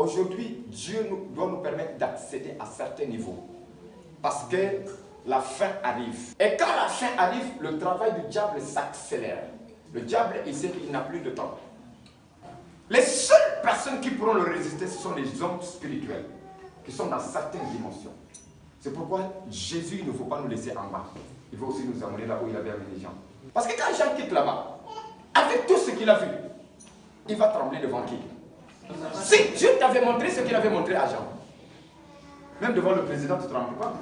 Aujourd'hui, Dieu doit nous permettre d'accéder à certains niveaux. Parce que la fin arrive. Et quand la fin arrive, le travail du diable s'accélère. Le diable, il sait qu'il n'a plus de temps. Les seules personnes qui pourront le résister, ce sont les hommes spirituels, qui sont dans certaines dimensions. C'est pourquoi Jésus ne faut pas nous laisser en bas. Il faut aussi nous amener là où il avait amené les gens. Parce que quand Jean quitte là-bas, avec tout ce qu'il a vu, il va trembler devant qui? Si Dieu t'avait montré ce qu'il avait montré à Jean, même devant le président, tu ne trembles pas.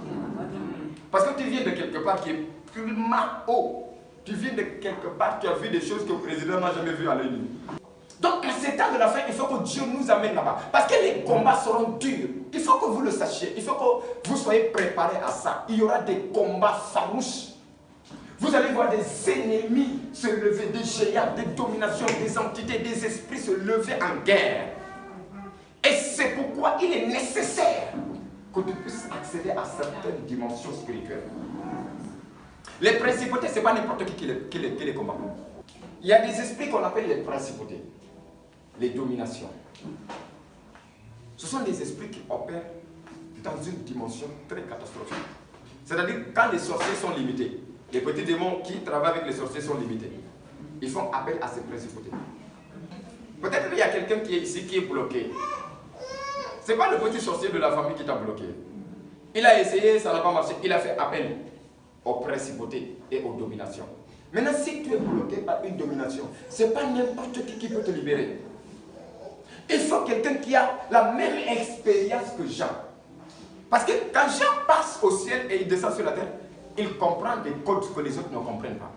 Parce que tu viens de quelque part qui est purement haut. Tu viens de quelque part qui a vu des choses que le président n'a jamais vues à l'œil nu. Donc, à cet temps de la fin, il faut que Dieu nous amène là-bas. Parce que les combats seront durs. Il faut que vous le sachiez. Il faut que vous soyez préparés à ça. Il y aura des combats farouches. Vous allez voir des ennemis se lever, des géants, des dominations, des entités, des esprits se lever en guerre. Et c'est pourquoi il est nécessaire que tu puisses accéder à certaines dimensions spirituelles. Les principautés, ce n'est pas n'importe qui les combat. Il y a des esprits qu'on appelle les principautés, les dominations. Ce sont des esprits qui opèrent dans une dimension très catastrophique. C'est-à-dire quand les sorciers sont limités, les petits démons qui travaillent avec les sorciers sont limités. Ils font appel à ces principautés. Peut-être qu'il y a quelqu'un qui est ici qui est bloqué. Ce n'est pas le petit sorcier de la famille qui t'a bloqué. Il a essayé, ça n'a pas marché. Il a fait appel aux principautés et aux dominations. Maintenant, si tu es bloqué par une domination, ce n'est pas n'importe qui peut te libérer. Il faut quelqu'un qui a la même expérience que Jean. Parce que quand Jean passe au ciel et il descend sur la terre, il comprend des codes que les autres ne comprennent pas.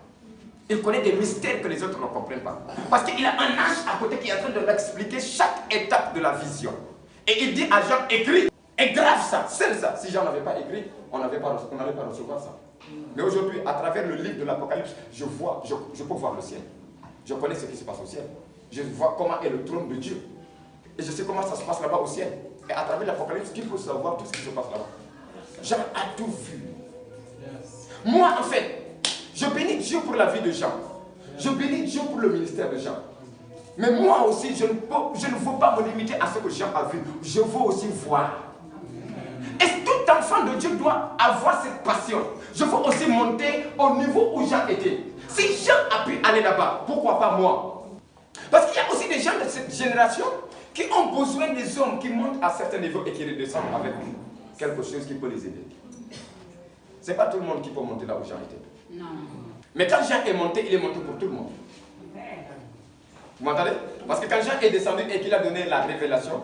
Il connaît des mystères que les autres ne comprennent pas. Parce qu'il a un ange à côté qui est en train de lui expliquer chaque étape de la vision. Et il dit à Jean, écris, et grave ça, c'est ça. Si Jean n'avait pas écrit, on n'allait pas recevoir ça. Mais aujourd'hui, à travers le livre de l'Apocalypse, je peux voir le ciel. Je connais ce qui se passe au ciel. Je vois comment est le trône de Dieu. Et je sais comment ça se passe là-bas au ciel. Et à travers l'Apocalypse, tu peux savoir tout ce qui se passe là-bas. Jean a tout vu. Moi, en fait, je bénis Dieu pour la vie de Jean. Je bénis Dieu pour le ministère de Jean. Mais moi aussi, je ne veux pas me limiter à ce que Jean a vu. Je veux aussi voir. Et tout enfant de Dieu doit avoir cette passion. Je veux aussi monter au niveau où Jean était. Si Jean a pu aller là-bas, pourquoi pas moi? Parce qu'il y a aussi des gens de cette génération qui ont besoin des hommes qui montent à certains niveaux et qui redescendent avec quelque chose qui peut les aider. Ce n'est pas tout le monde qui peut monter là où Jean était. Non. Mais quand Jean est monté, il est monté pour tout le monde. Vous m'entendez? Parce que quand Jean est descendu et qu'il a donné la révélation,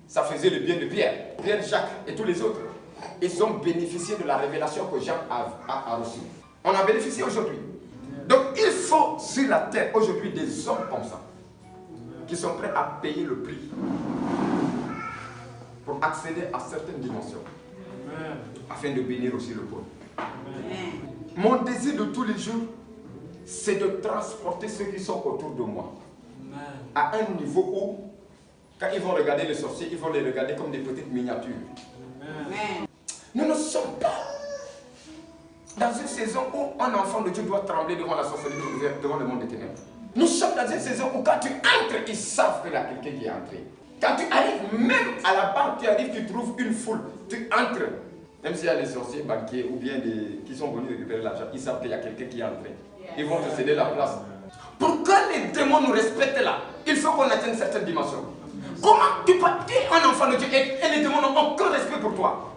ça faisait le bien de Pierre. Pierre, Jacques et tous les autres. Ils ont bénéficié de la révélation que Jean a reçue. On a bénéficié aujourd'hui. Donc il faut sur la terre aujourd'hui des hommes comme ça, qui sont prêts à payer le prix pour accéder à certaines dimensions, afin de bénir aussi le peuple. Mon désir de tous les jours, c'est de transporter ceux qui sont autour de moi à un niveau où, quand ils vont regarder les sorciers, ils vont les regarder comme des petites miniatures. Nous ne sommes pas dans une saison où un enfant de Dieu doit trembler devant la sorcellerie, devant le monde des ténèbres. Nous sommes dans une saison où quand tu entres, ils savent qu'il y a quelqu'un qui est entré. Quand tu arrives, même à la banque, tu arrives, tu trouves une foule, tu entres. Même s'il y a les sorciers banquiers ou bien qui sont venus récupérer l'argent, ils savent qu'il y a quelqu'un qui est entré. Ils vont te céder la place. Pour que les démons nous respectent là, il faut qu'on atteigne certaines dimensions. Comment tu es un enfant de Dieu et les démons n'ont aucun respect pour toi?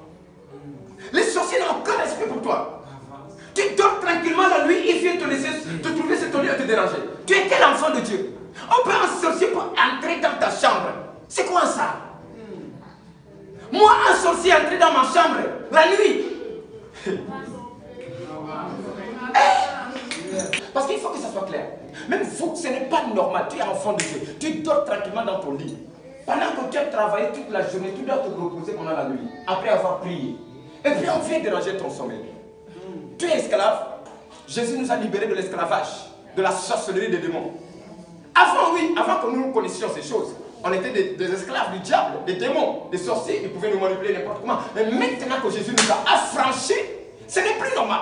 Les sorciers n'ont aucun respect pour toi. Tu dors tranquillement la nuit, ils viennent te laisser te trouver sur ton lit et te déranger. Tu es quel enfant de Dieu? On peut un sorcier pour entrer dans ta chambre. C'est quoi ça? Moi, un sorcier entrer dans ma chambre la nuit. Parce qu'il faut que ça soit clair. Même vous, ce n'est pas normal. Tu es enfant de Dieu. Tu dors tranquillement dans ton lit. Pendant que tu as travaillé toute la journée, tu dois te reposer pendant la nuit, après avoir prié. Et puis on vient déranger ton sommeil. Tu es esclave. Jésus nous a libérés de l'esclavage, de la sorcellerie des démons. Avant, oui, avant que nous connaissions ces choses, on était des esclaves du diable, des démons, des sorciers, ils pouvaient nous manipuler n'importe comment. Mais maintenant que Jésus nous a affranchis, ce n'est plus normal.